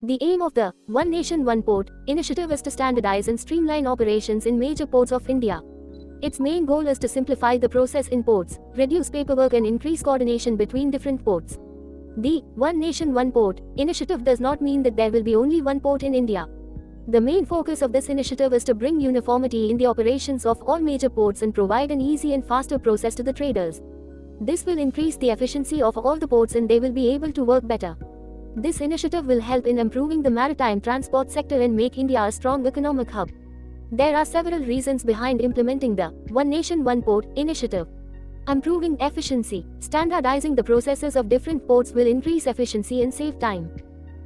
The aim of the One Nation One Port initiative is to standardize and streamline operations in major ports of India. Its main goal is to simplify the process in ports, reduce paperwork and increase coordination between different ports. The One Nation One Port initiative does not mean that there will be only one port in India. The main focus of this initiative is to bring uniformity in the operations of all major ports and provide an easy and faster process to the traders. This will increase the efficiency of all the ports and they will be able to work better. This initiative will help in improving the maritime transport sector and make India a strong economic hub. There are several reasons behind implementing the One Nation One Port initiative. Improving efficiency. Standardizing the processes of different ports will increase efficiency and save time.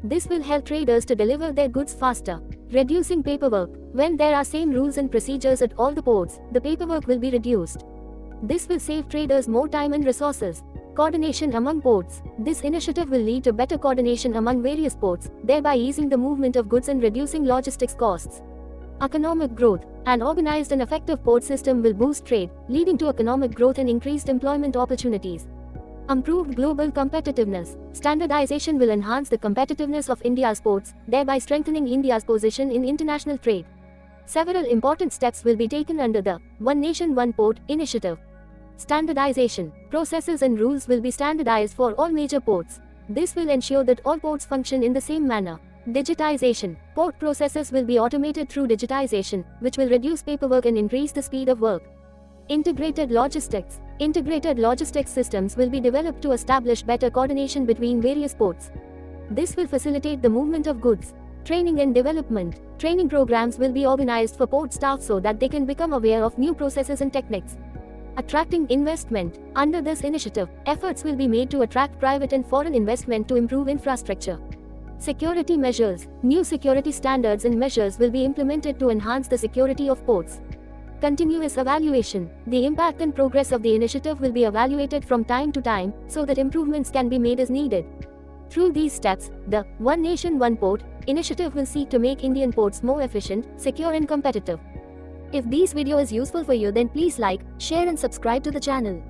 This will help traders to deliver their goods faster. Reducing paperwork. When there are same rules and procedures at all the ports, the paperwork will be reduced. This will save traders more time and resources. Coordination among ports. This initiative will lead to better coordination among various ports, thereby easing the movement of goods and reducing logistics costs. Economic growth. An organized and effective port system will boost trade, leading to economic growth and increased employment opportunities. Improved global competitiveness. Standardization will enhance the competitiveness of India's ports, thereby strengthening India's position in international trade. Several important steps will be taken under the One Nation One Port initiative. Standardization. Processes and rules will be standardized for all major ports. This will ensure that all ports function in the same manner. Digitization. Port processes will be automated through digitization, which will reduce paperwork and increase the speed of work. Integrated logistics. Integrated logistics systems will be developed to establish better coordination between various ports. This will facilitate the movement of goods. Training and development. Training programs will be organized for port staff so that they can become aware of new processes and techniques. Attracting investment. Under this initiative, efforts will be made to attract private and foreign investment to improve infrastructure. Security measures. New security standards and measures will be implemented to enhance the security of ports. Continuous evaluation. The impact and progress of the initiative will be evaluated from time to time, so that improvements can be made as needed. Through these steps, the One Nation One Port initiative will seek to make Indian ports more efficient, secure and competitive. If this video is useful for you, then please like, share and subscribe to the channel.